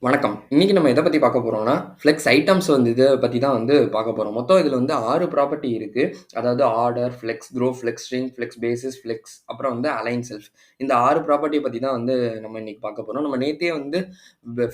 வணக்கம். இன்னைக்கு நம்ம எத பத்தி பார்க்க போறோம்னா, ஃப்ளெக்ஸ் ஐட்டம்ஸ் இத பத்தி தான் பார்க்க போறோம். மொத்தம் இதுல 6 ப்ராப்பர்ட்டி இருக்கு. அதாவது order, flex grow, flex shrink, flex basis, flex அப்புறம் அலைன் செல்ஃப். இந்த 6 ப்ராப்பர்ட்டிய பத்தி தான் நம்ம இன்னைக்கு பார்க்க போறோம். நம்ம நேத்தே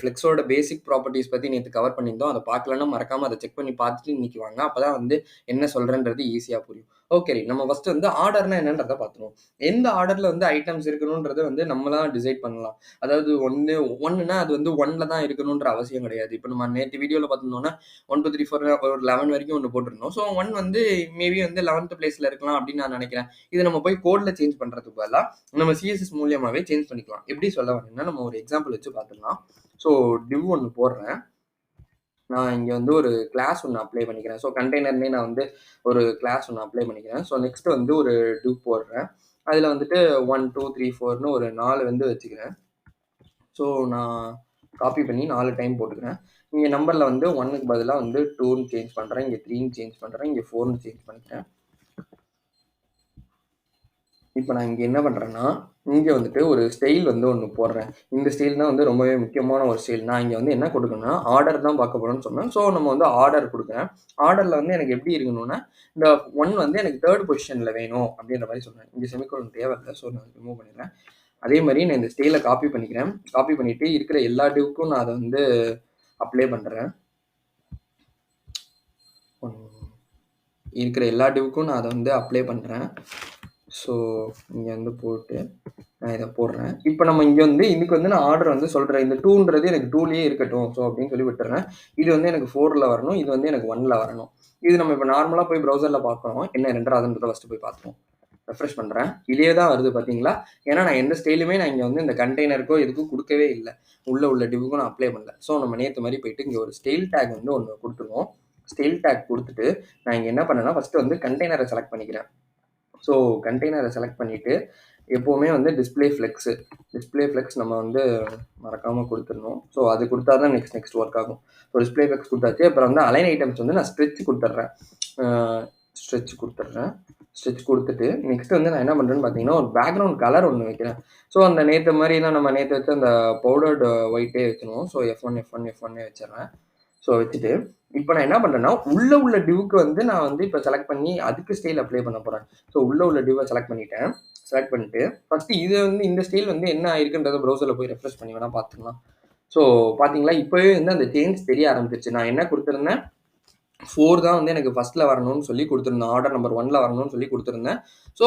ஃப்ளெக்ஸோட பேசிக் ப்ராப்பர்ட்டீஸ் பத்தி நேத்து கவர் பண்ணியிருந்தோம். அத பார்க்கலன்னா மறக்காம அத செக் பண்ணி பார்த்துட்டு இன்னைக்கு வாங்க. அப்பதான் என்ன சொல்றேன்றது ஈஸியா புரியும். ஓகே. நம்ம ஃபர்ஸ்ட் ஆர்டர்னா என்னன்றத பார்த்துருவோம். எந்த ஆர்டர்ல ஐட்டம்ஸ் இருக்கணும்ன்றத நம்ம தான் டிசைட் பண்ணலாம். அதாவது 1ன்னா அது 1ல தான் இருக்கணுன்ற அவசியம் கிடையாது. இப்ப நம்ம நேத்து வீடியோல பார்த்திருந்தோம்னா 1, 2, 3, 4 ஒரு 11 வரைக்கும் போட்டிருந்தோம். ஸோ 1 மேபி 11த் பிளேஸ்ல இருக்கலாம் அப்படின்னு நான் நினைக்கிறேன். இத நம்ம போய் கோட்ல சேஞ்ச் பண்றதுக்கு பதிலா நம்ம சிஎஸ்எஸ் மூலியமாவே சேஞ்ச் பண்ணிக்கலாம். எப்படி சொல்ல வரேன்னா, நம்ம ஒரு எக்ஸாம்பிள் வச்சு பார்த்துடலாம். ஸோ டிவ் ஒண்ணு போடுறேன். நான் இங்க ஒரு கிளாஸ் ஒண்ணு அப்ளை பண்ணிக்கிறேன். ஸோ கண்டெய்னர்லயே நான் ஒரு கிளாஸ் ஒண்ணு அப்ளை பண்ணிக்கிறேன். ஸோ நெக்ஸ்ட் ஒரு டிவ் போடுறேன். அதுல 1, 2, 3, 4ன்னு ஒரு 4 வச்சுக்கிறேன். ஸோ நான் காப்பி பண்ணி 4 டைம் போட்டுக்கிறேன். இங்க நம்பர்ல 1க்கு பதிலா 2ன்னு சேஞ்ச் பண்றேன். இங்க 3ன்னு சேஞ்ச் பண்றேன். இங்க 4ன்னு சேஞ்ச் பண்ணிக்கிறேன். இப்ப நான் இங்க என்ன பண்றேன்னா, இங்க ஒரு ஸ்டைல் ஒண்ணு போடுறேன். இந்த ஸ்டைல் தான் ரொம்பவே முக்கியமான ஒரு ஸ்டைல். நான் இங்க என்ன கொடுக்கணும்னா, ஆர்டர் தான் பார்க்க போறோம்னு சொன்னேன். ஸோ நம்ம ஆர்டர் குடுக்குறேன். ஆர்டர்ல எனக்கு எப்படி இருக்கணும்னா, இந்த 1 எனக்கு 3 பொசிஷன்ல வேணும் அப்படின்ற மாரி சொன்னேன். இங்க செமிகோலன் தேவையில்ல. ஸோ நான் ரிமூவ் பண்ணிடுறேன். அதே மாரி நான் இந்த ஸ்டைல காப்பி பண்ணிக்கிறேன். காப்பி பண்ணிட்டு இருக்கிற எல்லா டிவ்க்கும் நான் அத அப்ளை பண்றேன். இருக்கிற எல்லா டிவ்க்கும் நான் அத அப்ளை பண்றேன். ஸோ இங்க போட்டு நான் இத போடுறேன். இப்ப நம்ம இங்க இதுக்கு நான் ஆர்டர் சொல்றேன். இந்த 2ன்றது எனக்கு 2லயே இருக்கட்டும். ஸோ அப்படின்னு சொல்லி விட்டுறேன். இது எனக்கு 4ல வரணும். இது எனக்கு 1ல வரணும். இது நம்ம இப்ப நார்மலா போய் ப்ரௌசர்ல பார்க்குறோம். என்ன 2வதுன்றத ஃபர்ஸ்ட் போய் பார்த்துருவோம். ரெஃப்ரெஷ் பண்றேன். இதே தான் வருது பார்த்தீங்களா? ஏன்னா நான் எந்த ஸ்டைலுமே நான் இங்க இந்த கண்டெய்னருக்கோ எதுக்கும் குடுக்கவே இல்ல. உள்ள டிவ்வுக்கும் நான் அப்ளை பண்ணல. ஸோ நம்ம நேத்து மாரி போயிட்டு இங்க ஒரு ஸ்டைல் டாக் ஒண்ணு குடுத்துருவோம். ஸ்டைல் டாக் குடுத்துட்டு நான் இங்க என்ன பண்ணேன்னா, ஃபர்ஸ்ட் கண்டெய்னர செலக்ட் பண்ணிக்கிறேன். ஸோ கண்டெய்னரை செலக்ட் பண்ணிட்டு எப்போவுமே டிஸ்பிளே ஃப்ளெக்ஸ் நம்ம மறக்காமல் கொடுத்துடணும். ஸோ அது கொடுத்தா தான் நெக்ஸ்ட் ஒர்க் ஆகும். ஸோ டிஸ்பிளே ஃப்ளெக்ஸ் கொடுத்தாச்சு. அப்புறம் அலைன் ஐட்டம்ஸ் நான் ஸ்ட்ரெச் கொடுத்துட்றேன். ஸ்ட்ரெச் கொடுத்துட்டு நெக்ஸ்ட் நான் என்ன பண்ணுறேன்னு பார்த்தீங்கன்னா, ஒரு பேக்ரவுண்ட் கலர் ஒன்று வைக்கிறேன். ஸோ அந்த நேற்று மாதிரி தான் நம்ம நேற்று வச்சு அந்த பவுடர்டு ஒயிட்டே வைக்கணும். So F1 வச்சிடறேன். ஸோ வச்சுட்டு இப்போ நான் என்ன பண்ணுறேன்னா, உள்ள டிவ்க்கு நான் இப்போ செலக்ட் பண்ணி அதுக்கு ஸ்டைல் அப்ளை பண்ண போகிறேன். ஸோ உள்ள டிவ்வை செலக்ட் பண்ணிட்டேன். செலக்ட் பண்ணிட்டு ஃபர்ஸ்ட் இது இந்த ஸ்டைல் என்ன ஆயிருக்குன்றத ப்ரௌசரில் போய் ரெஃப்ரெஷ் பண்ணி வேணா பார்த்துக்கலாம். ஸோ பார்த்தீங்களா, இப்போவே அந்த சேஞ்ச் தெரிய ஆரம்பிச்சிருச்சு. நான் என்ன கொடுத்துருந்தேன், 4 தான் எனக்கு ஃபர்ஸ்ட்ல வரணும்னு சொல்லி கொடுத்துருந்தேன். ஆர்டர் நம்பர் 1ல வரணும்னு சொல்லி கொடுத்துருந்தேன். ஸோ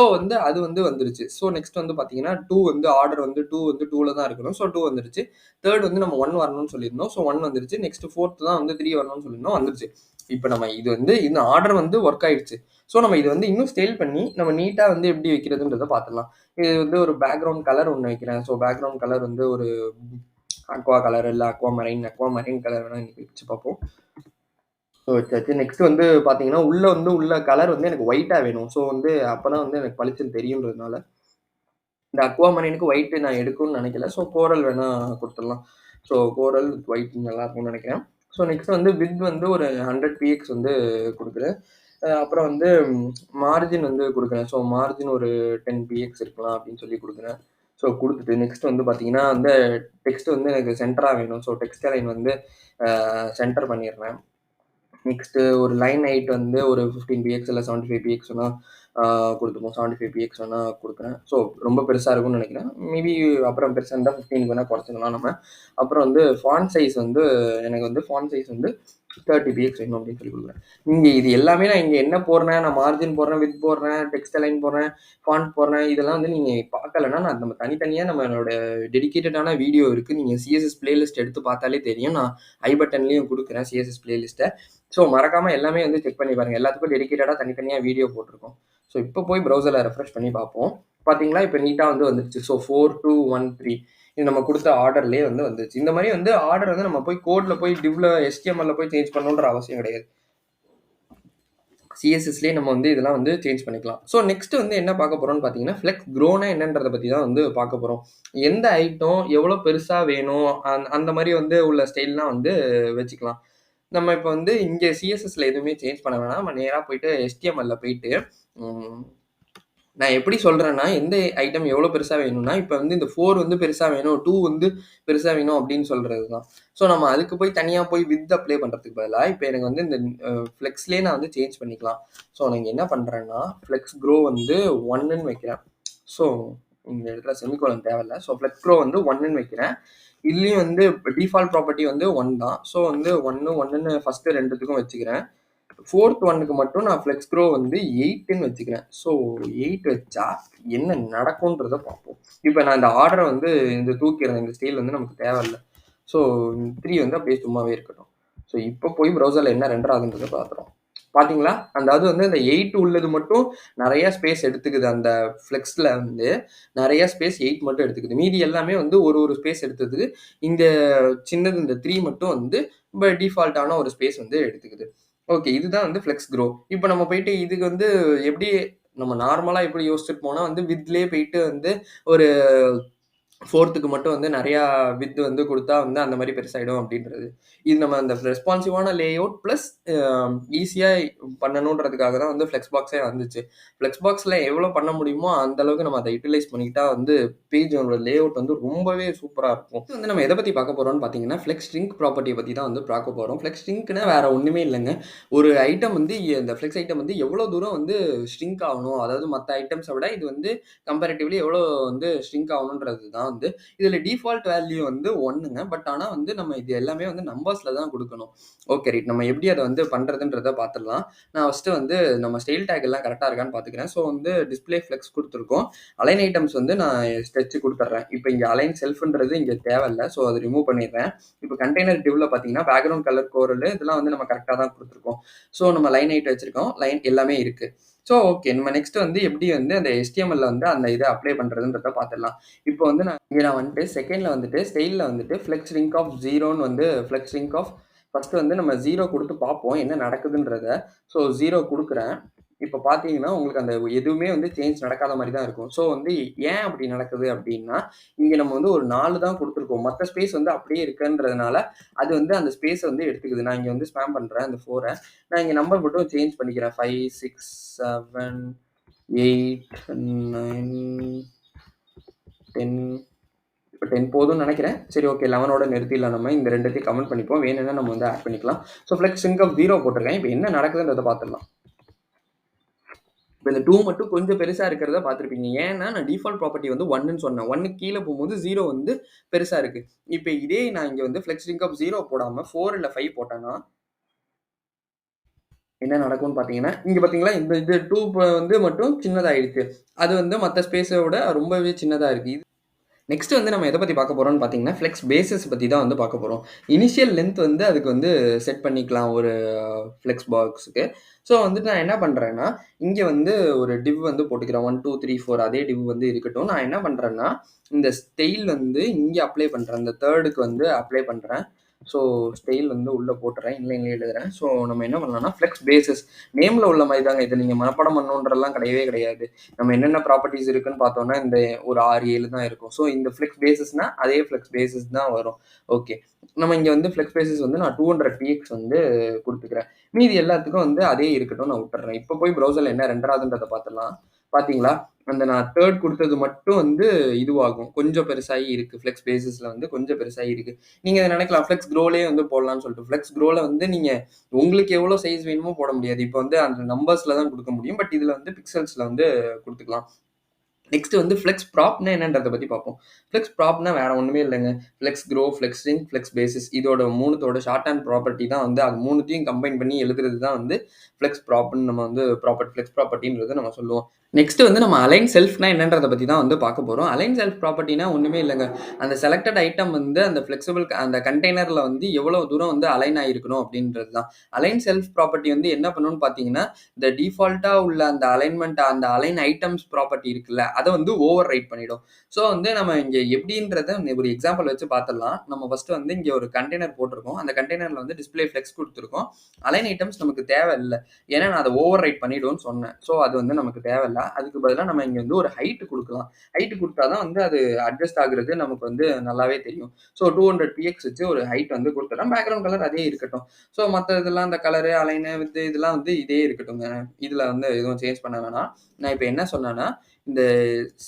அது வந்துருச்சு. ஸோ நெக்ஸ்ட் பார்த்தீங்கன்னா 2 ஆர்டர் 2ல தான் இருக்கணும். ஸோ 2 வந்துருச்சு. 3 நம்ம 1 வரணும்னு சொல்லியிருந்தோம். ஸோ 1 வந்துருச்சு. நெக்ஸ்ட் 4த் தான் 3 வரணும்னு சொல்லியிருந்தோம். வந்துருச்சு. இப்போ நம்ம இது இந்த ஆர்டர் ஒர்க் ஆயிடுச்சு. ஸோ நம்ம இது இன்னும் ஸ்டைல் பண்ணி நம்ம நீட்டா எப்படி வைக்கிறதுன்றத பார்த்துடலாம். இது ஒரு பேக்ரவுண்ட் கலர் ஒன்று வைக்கிறேன். ஸோ பேக்ரவுண்ட் கலர் ஒரு அக்வா கலர் இல்ல அக்வா மரைன் கலர் வேணா இன்னைக்கு வச்சு பார்ப்போம். ஸோ வச்சாச்சு. நெக்ஸ்ட் பார்த்தீங்கன்னா, உள்ள கலர் எனக்கு ஒயிட்டா வேணும். ஸோ அப்பதான் எனக்கு பளிச்சுன்னு தெரியுன்றதுனால, இந்த அக்வா மரைனுக்கு ஒயிட் நான் எடுக்கணும்னு நினைக்கல. ஸோ கோரல் வேணா குடுத்துடலாம். ஸோ கோரல் வித் ஒயிட் நல்லா இருக்கும்னு நினைக்கிறேன். ஸோ நெக்ஸ்ட் விட்த் ஒரு 100 பிஎக்ஸ் குடுக்குறேன். அப்புறம் மார்ஜின் குடுக்குறேன். ஸோ மார்ஜின் ஒரு 10 பிஎக்ஸ் இருக்கலாம் அப்படின்னு சொல்லி குடுக்குறேன். ஸோ குடுத்துட்டு நெக்ஸ்ட் பார்த்தீங்கன்னா, டெக்ஸ்ட் எனக்கு சென்டரா வேணும். ஸோ டெக்ஸ்ட் அலைன் சென்டர் பண்ணிடுறேன். நெக்ஸ்ட் ஒரு லைன் ஹைட் ஒரு 15 பிஎக்ஸ் இல்ல 75 பிஎக்ஸ் வேணா குடுத்துப்போம். 75 பிஎக்ஸ் வேணா குடுக்குறேன். ஸோ ரொம்ப பெருசா இருக்கும்னு நினைக்கிறேன். மேபி அப்புறம் பெருசா இருந்தா 15 வேணா குறைச்சுக்கலாம் நம்ம. அப்புறம் ஃபாண்ட் சைஸ் எனக்கு ஃபாண்ட் சைஸ் 30 பிஎக்ஸ் வேணும் அப்படின்னு சொல்லி குடுக்குறேன். இங்க இது எல்லாமே நான் இங்க என்ன போடுறேன், நான் மார்ஜின் போடுறேன், விட்த் போடுறேன், டெக்ஸ்ட் அலைன் போடுறேன், ஃபாண்ட் போடுறேன். இதெல்லாம் நீங்க பார்க்கலன்னா, நம்ம தனித்தனியா நம்மளோட டெடிகேட்டடான வீடியோ இருக்கு. நீங்க சிஎஸ்எஸ் பிளேலிஸ்ட் எடுத்து பார்த்தாலே தெரியும். நான் ஐ பட்டன்லயும் குடுக்குறேன் சிஎஸ்எஸ் பிளேலிஸ்ட்ட. ஸோ மறக்காம எல்லாமே செக் பண்ணி பாருங்க. எல்லாத்துக்கும் டெடிகேட்டடா தனித்தனியா வீடியோ போட்டிருக்கோம். ஸோ இப்போ போய் ப்ரௌசர்ல ரெஃப்ரெஷ் பண்ணி பார்ப்போம். பார்த்தீங்களா, இப்போ நீட்டா வந்துருச்சு. ஸோ 4, 2, 1, 3 இது நம்ம கொடுத்த ஆர்டர்லேயே வந்துருச்சு. இந்த மாதிரி ஆர்டர் நம்ம போய் கோட்ல போய் டிவ்ல HTML போய் சேஞ்ச் பண்ணணுன்ற அவசியம் கிடையாது. சிஎஸ்எஸ்லேயே நம்ம இதெல்லாம் சேஞ்ச் பண்ணிக்கலாம். ஸோ நெக்ஸ்ட் என்ன பார்க்க போறோம்னு பார்த்தீங்கன்னா, ஃப்ளெக்ஸ் க்ரோனா என்னன்றதை பற்றி தான் பார்க்க போறோம். எந்த ஐட்டம் எவ்வளோ பெருசா வேணும் அந்த மாதிரி உள்ள ஸ்டைல்லாம் வச்சுக்கலாம். நம்ம இப்போ இங்க சிஎஸ்எஸ்ல எதுவுமே சேஞ்ச் பண்ண வேணாம். நம்ம நேரா போயிட்டு HTMLல போயிட்டு நான் எப்படி சொல்றேன்னா, எந்த ஐட்டம் எவ்வளோ பெருசா வேணும்னா, இப்ப வந்து இந்த 4 வந்து பெருசா வேணும், 2 வந்து பெருசா வேணும் அப்படின்னு சொல்றது தான். ஸோ நம்ம அதுக்கு போய் தனியா போய் விட்த் அப்ளை பண்றதுக்கு பதிலா, இப்ப எனக்கு வந்து இந்த ஃப்ளெக்ஸ்லயே நான் வந்து சேஞ்ச் பண்ணிக்கலாம். ஸோ நான் இங்க என்ன பண்றேன்னா, ஃப்ளெக்ஸ் க்ரோ வந்து 1ன்னு வைக்கிறேன். ஸோ இந்த இடத்துல செமிகோலன் தேவையில்ல. ஸோ ஃப்ளெக்ஸ் க்ரோ வந்து 1ன்னு வைக்கிறேன். இதுலயும் வந்து டிஃபால்ட் ப்ராப்பர்ட்டி வந்து 1 தான். ஸோ வந்து 1, 1ன்னு ஃபர்ஸ்ட் 2த்துக்கும் வச்சுக்கிறேன். 4த் ஒன்னுக்கு மட்டும் நான் ஃப்ளெக்ஸ் க்ரோ வந்து 8ன்னு வச்சுக்கிறேன். ஸோ 8 வச்சா என்ன நடக்கும்ன்றத பார்ப்போம். இப்போ நான் இந்த ஆர்டரை வந்து இந்த தூக்கிறேன். இந்த ஸ்டைல் வந்து நமக்கு தேவையில்ல. ஸோ 3 வந்து அப்படியே சும்மாவே இருக்கட்டும். ஸோ இப்போ போய் ப்ரௌசரில் என்ன ரெண்டர் ஆகுன்றதை பார்த்துறோம். பார்த்தீங்களா? அதாவது வந்து அந்த 8 உள்ளது மட்டும் நிறைய ஸ்பேஸ் எடுத்துக்குது. அந்த ஃப்ளெக்ஸில் வந்து நிறைய ஸ்பேஸ் 8 மட்டும் எடுத்துக்குது. மீதி எல்லாமே வந்து ஒரு ஒரு ஸ்பேஸ் எடுத்தது. இந்த சின்னது இந்த 3 மட்டும் வந்து டிஃபால்ட்டான ஒரு ஸ்பேஸ் வந்து எடுத்துக்குது. ஓகே. இதுதான் வந்து ஃப்ளெக்ஸ் க்ரோ. இப்ப நம்ம போயிட்டு இதுக்கு வந்து எப்படி நம்ம நார்மலா எப்படி யோசிச்சுட்டு போனா வந்து வித்லயே போயிட்டு வந்து ஒரு 4த்துக்கு மட்டும் வந்து நெறையா வித் வந்து குடுத்தா வந்து அந்த மாரி பெருசாயிடும் அப்படின்றது. இது நம்ம அந்த ரெஸ்பான்சிவான லேஅவுட் பிளஸ் அ ஈஸியா பண்ணணுன்றதுக்காக தான் வந்து ஃப்ளெக்ஸ்பாக்ஸே வந்துச்சு. ஃப்ளெக்ஸ்பாக்ஸ்ல எவ்வளோ பண்ண முடியுமோ அந்த அளவுக்கு நம்ம அத யுட்டிலைஸ் பண்ணிக்கிட்டா வந்து பேஜோட லேஅவுட் வந்து ரொம்பவே சூப்பரா இருக்கும். இது வந்து நம்ம எத பத்தி பார்க்க போறோம்னு பார்த்தீங்கன்னா, ஃப்ளெக்ஸ் ஷ்ரிங்க் ப்ராப்பர்ட்டிய பத்தி தான் வந்து பார்க்க போறோம். ஃப்ளெக்ஸ் ஷ்ரிங்க்னா வேற ஒண்ணுமே இல்லங்க. ஒரு ஐட்டம் வந்து இந்த ஃப்ளெக்ஸ் ஐட்டம் வந்து எவ்வளோ தூரம் வந்து ஷ்ரிங்க் ஆகணும். அதாவது மத்த ஐட்டம்ஸ விட இது வந்து கம்பேரிட்டிவ்லி எவ்வளோ வந்து ஷ்ரிங்க் ஆகணுன்றது தான் வந்து இதில டிஃபால்ட் வேல்யூ வந்து 1ங்க. பட் ஆனா வந்து நம்ம இது எல்லாமே வந்து நம்பர்ஸ்ல தான் குடுக்கணும். Okay right. நம்ம எப்படி அத வந்து பண்றதுன்றத பார்த்துடலாம். நான் ஃபர்ஸ்ட்டு வந்து நம்ம ஸ்டைல் டேக் எல்லாம் கரெக்ட்டா இருக்கான்னு பார்த்துக்கிறேன். ஸோ வந்து டிஸ்ப்ளே ஃப்ளெக்ஸ் குடுத்துருக்கோம். அலைன் ஐட்டம்ஸ் வந்து நான் ஸ்ட்ரெச் குடுத்துடுறேன். இப்ப இங்க அலைன் செல்ஃப்ன்றது இங்க தேவையில்ல. ஸோ அத ரிமூவ் பண்ணிடுறேன். இப்ப கண்டெய்னர் டிவ்ல பார்த்தீங்கன்னா, பேக்கிரவுண்ட் கலர் கோரல் இதெல்லாம் வந்து நம்ம கரெக்ட்டா தான் குடுத்துருக்கோம். ஸோ நம்ம லைன் ஹைட் வச்சிருக்கோம். லைன் எல்லாமே இருக்கு. So okay. நம்ம நெக்ஸ்ட் வந்து எப்படி வந்து அந்த HTMLல வந்து அந்த இத அப்ளை பண்றதுன்றத பார்த்துடலாம். இப்போ வந்து நான் வந்துட்டு செகண்ட்ல வந்துட்டு ஸ்டைல்ல வந்துட்டு ஃப்ளெக்ஸ் ரிங்க் ஆஃப் 0ன்னு வந்து ஃப்ளெக்ஸ் ரிங்க் ஆஃப் ஃபர்ஸ்ட் வந்து நம்ம 0 குடுத்து பார்ப்போம் என்ன நடக்குதுன்றத. ஸோ 0 குடுக்குறேன். இப்ப பார்த்தீங்கன்னா, உங்களுக்கு அந்த எதுவுமே வந்து சேஞ்ச் நடக்காத மாரி தான் இருக்கும். ஸோ வந்து ஏன் அப்படி நடக்குது அப்படின்னா, இங்க நம்ம வந்து ஒரு 4 தான் குடுத்துருக்கோம். மத்த ஸ்பேஸ் வந்து அப்படியே இருக்குன்றதுனால, அது வந்து அந்த ஸ்பேஸ வந்து எடுத்துக்குது. நான் இங்க வந்து ஸ்பாம் பண்றேன் அந்த 4 நான் இங்க நம்பர் மட்டும் சேஞ்ச் பண்ணிக்கிறேன். 5, 6, 7, 8, 9, 10 இப்ப 10 போதும்னு நெனைக்கிறேன். சரி ஓகே 11ஓட நிறுத்திடலாம் நம்ம. இந்த 2த்தையும் கமெண்ட் பண்ணிப்போம். வேணும்னா நம்ம வந்து ஆட் பண்ணிக்கலாம். ஸோ ஃப்ளெக்ஸ் சிங்க் ஆஃப் 0 போட்டிருக்கேன். இப்ப என்ன நடக்குதுன்றத பார்த்துடலாம். இப்ப இந்த 2 மட்டும் கொஞ்சம் பெருசா இருக்கிறத பார்த்திருப்பீங்க. ஏன்னா, நான் டிஃபால்ட் ப்ராப்பர்ட்டி வந்து 1ன்னு சொன்னேன். 1க்கு கீழ போம்போது 0 வந்து பெருசா இருக்கு. இப்ப இதே நான் இங்க வந்து ஃப்ளெக்ஸ் லிங்க் ஆஃப் 0 போடாம 4 இல்ல 5 போட்டேன்னா, என்ன நடக்கும்னு பார்த்தீங்கன்னா, இங்க பார்த்தீங்களா இந்த இது 2 வந்து மட்டும் சின்னதாயிடுச்சு. அது வந்து மத்த ஸ்பேஸ விட ரொம்பவே சின்னதா இருக்கு. நெக்ஸ்ட் வந்து நம்ம எத பத்தி பார்க்க போறோம்னு பார்த்தீங்கன்னா, ஃப்ளெக்ஸ் பேசிஸ் பத்தி தான் வந்து பார்க்க போறோம். இனிஷியல் லென்த் வந்து அதுக்கு வந்து செட் பண்ணிக்கலாம் ஒரு ஃப்ளெக்ஸ் பாக்ஸ்க்கு. ஸோ வந்துட்டு நான் என்ன பண்றேன்னா, இங்க வந்து ஒரு டிவ் வந்து போட்டுக்கிறேன். 1, 2, 3, 4 அதே டிவ் வந்து இருக்கட்டும். நான் என்ன பண்றேன்னா, இந்த ஸ்டைல் வந்து இங்க அப்ளை பண்றேன். இந்த 3க்கு வந்து அப்ளை பண்றேன். ஸோ ஸ்டைல் வந்து உள்ள போட்டுறேன். இன்லைன்லயே எழுதுறேன். ஸோ நம்ம என்ன பண்ணலாம்னா, ஃப்ளெக்ஸ் பேசிஸ் நேம்ல உள்ள மாரி தாங்க. இத நீங்க மனப்பாடம் பண்ணணுன்றதெல்லாம் கிடையவே கிடையாது. நம்ம என்னென்ன ப்ராப்பர்ட்டீஸ் இருக்குன்னு பார்த்தோம்னா, இந்த ஒரு 6, 7 தான் இருக்கும். ஸோ இந்த ஃப்ளெக்ஸ் பேசிஸ்னா, அதே ஃப்ளெக்ஸ் பேசிஸ் தான் வரும். ஓகே. நம்ம இங்க வந்து ஃப்ளெக்ஸ் பேசிஸ் வந்து நான் 200 பிஎக்ஸ் வந்து குடுத்துக்கிறேன். மீதி எல்லாத்துக்கும் வந்து அதே இருக்கட்டும் நான் விட்டுர்றேன். இப்ப போய் ப்ரௌசர்ல என்ன ரெண்டர் ஆகுதுன்றத பார்த்துடலாம். பார்த்தீங்களா? அந்த நான் 3 குடுத்தது மட்டும் வந்து இதுவாகும். கொஞ்சம் பெருசாகி இருக்கு. ஃப்ளெக்ஸ் பேசிஸ்ல வந்து கொஞ்சம் பெருசாகி இருக்கு. நீங்க இத நினைக்கலாம் ஃப்ளெக்ஸ் க்ரோலயே வந்து போடலாம்னு சொல்லிட்டு. ஃப்ளெக்ஸ் க்ரோல வந்து நீங்க உங்களுக்கு எவ்வளோ சைஸ் வேணுமோ போட முடியாது. இப்ப வந்து அந்த நம்பர்ஸ்ல தான் குடுக்க முடியும். பட் இதுல வந்து பிக்சல்ஸ்ல வந்து குடுத்துக்கலாம். நெக்ஸ்ட் வந்து ஃப்ளெக்ஸ் ப்ராப்னா என்னன்றத பத்தி பார்ப்போம். ஃப்ளெக்ஸ் ப்ராப்னா வேற ஒண்ணுமே இல்லங்க. Flex grow, flex ring, flex basis இதோட 3த்தோட ஷார்ட் ஹேண்ட் ப்ராப்பர்ட்டி தான் வந்து அது 3த்தையும் கம்பைன் பண்ணி எழுதுறது தான் வந்து ஃப்ளெக்ஸ் ப்ராப்ன்னு நம்ம வந்து ஃப்ளெக்ஸ் ப்ராப்பர்ட்டின்றத நம்ம சொல்லுவோம். நெக்ஸ்ட் வந்து நம்ம அலைன் செல்ஃப்னா என்னன்றத பத்தி தான் வந்து பார்க்க போறோம். அலைன் செல்ஃப் ப்ராப்பர்ட்டினா ஒண்ணுமே இல்லங்க. அந்த செலக்டட் ஐட்டம் வந்து அந்த ஃப்ளெக்சிபிள் அந்த கண்டெய்னர்ல வந்து எவ்வளவு தூரம் வந்து அலைன் ஆயிருக்கணும் அப்படின்றது தான். அலைன் செல்ஃப் ப்ராப்பர்ட்டி வந்து என்ன பண்ணும்னு பார்த்தீங்கன்னா, இந்த டிஃபால்ட்டா உள்ள அந்த அலைன்மென்ட் அந்த அலைன் ஐட்டம்ஸ் ப்ராப்பர்ட்டி இருக்குல்ல, அத வந்து ஓவர் ரைட் பண்ணிடும். ஸோ வந்து நம்ம இங்க எப்படின்றத ஒரு எக்ஸாம்பிள் வச்சு பார்த்துடலாம். நம்ம ஃபர்ஸ்ட் வந்து இங்க ஒரு கண்டெய்னர் போட்டிருக்கோம். அந்த கண்டெய்னர்ல வந்து டிஸ்ப்ளே ஃப்ளெக்ஸ் குடுத்துருக்கோம். அலைன் ஐட்டம்ஸ் நமக்கு தேவை இல்ல. ஏன்னா நான் அத ஓவர் ரைட் பண்ணிடும்னு சொன்னேன். ஸோ அது வந்து நமக்கு தேவையில்ல. அதுக்கு பதிலா நம்ம இங்க வந்து ஒரு ஹைட் குடுக்கலாம். ஹைட் குடுத்தா தான் வந்து அது அட்ஜஸ்ட் ஆகுறது நமக்கு வந்து நல்லாவே தெரியும். ஸோ 200 பிஎக்ஸ் வச்சு ஒரு ஹைட் வந்து குடுத்துறேன். பேக்கிரவுண்ட் கலர் அதே இருக்கட்டும். ஸோ மத்த இதெல்லாம் இந்த கலரு, அலைனு வித் இதெல்லாம் வந்து இதே இருக்கட்டுங்க. இதுல வந்து எதுவும் சேஞ்ச் பண்ண வேணாம். நான் இப்ப என்ன சொன்னேன்னா, இந்த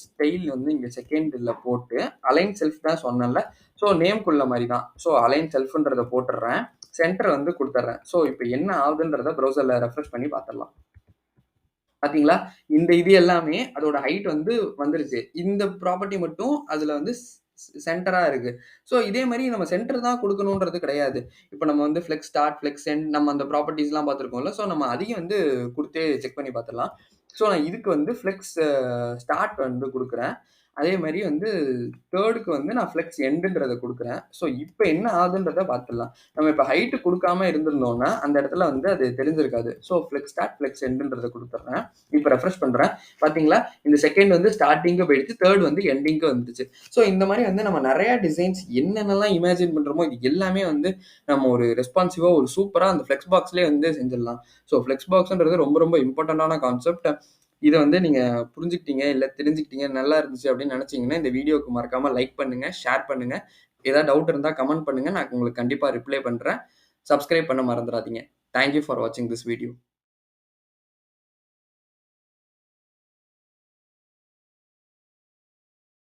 ஸ்டைல் வந்து இங்க செகண்ட்ல போட்டு அலைன் செல்ஃப் தான் சொன்னேன்ல. ஸோ நேம்க்குள்ள மாரி தான். ஸோ அலைன் செல்ஃப்ன்றத போட்டுடுறேன். சென்டர் வந்து குடுத்துடுறேன். ஸோ இப்ப என்ன ஆகுதுன்றத ப்ரௌசர்ல ரெஃப்ரெஷ் பண்ணி பார்த்துடலாம். பார்த்தீங்களா? இந்த இது எல்லாமே அதோட ஹைட் வந்து வந்துருச்சு. இந்த ப்ராப்பர்ட்டி மட்டும் அதுல வந்து சென்டரா இருக்கு. ஸோ இதே மாரி நம்ம சென்டர் தான் குடுக்கணும்ன்றது கிடையாது. இப்ப நம்ம வந்து ஃப்ளெக்ஸ் ஸ்டார்ட், ஃப்ளெக்ஸ் எண்ட் நம்ம அந்த ப்ராப்பர்ட்டீஸ்லாம் பார்த்திருக்கோம்ல. ஸோ நம்ம அதையும் வந்து குடுத்தே செக் பண்ணி பார்த்துடலாம். ஸோ நான் இதுக்கு வந்து ஃப்ளெக்ஸ் ஸ்டார்ட் வந்து குடுக்குறேன். அதே மாரி வந்து 3க்கு வந்து நான் ஃப்ளெக்ஸ் எண்டுன்றத குடுக்குறேன். ஸோ இப்ப என்ன ஆகுதுன்றத பார்த்துடலாம். நம்ம இப்ப ஹைட் குடுக்காம இருந்திருந்தோம்னா, அந்த இடத்துல வந்து அது தெரிஞ்சிருக்காது. ஸோ ஃப்ளெக்ஸ் ஸ்டார்ட், ஃப்ளெக்ஸ் எண்டுன்றத குடுத்துடுறேன். இப்ப ரெஃப்ரெஷ் பண்றேன். பார்த்தீங்களா? இந்த செகண்ட் வந்து ஸ்டார்ட்டிங்க்கு போயிடுச்சு. 3 வந்து எண்டிங்க்கு வந்துச்சு. ஸோ இந்த மாரி வந்து நம்ம நெறைய டிசைன்ஸ் என்னென்னலாம் இமேஜின் பண்றோமோ, இது எல்லாமே வந்து நம்ம ஒரு ரெஸ்பான்சிவா ஒரு சூப்பரா அந்த ஃப்ளெக்ஸ் பாக்ஸ்லயே வந்து செஞ்சிடலாம். ஸோ ஃப்ளெக்ஸ் பாக்ஸ்ன்றது ரொம்ப ரொம்ப இம்பார்ட்டன்டான கான்செப்ட். இத வந்து நீங்க புரிஞ்சுக்கிட்டீங்க, இல்ல தெரிஞ்சுக்கிட்டீங்க, நல்லா இருந்துச்சு அப்படின்னு நெனச்சீங்கன்னா, இந்த வீடியோக்கு மறக்காம லைக் பண்ணுங்க, ஷேர் பண்ணுங்க. ஏதாவது டவுட் இருந்தா கமெண்ட் பண்ணுங்க. நான் உங்களுக்கு கண்டிப்பா ரிப்ளை பண்றேன். சப்ஸ்கிரைப் பண்ண மறந்துறாதீங்க. தேங்க் யூ ஃபார் வாட்சிங் திஸ் வீடியோ.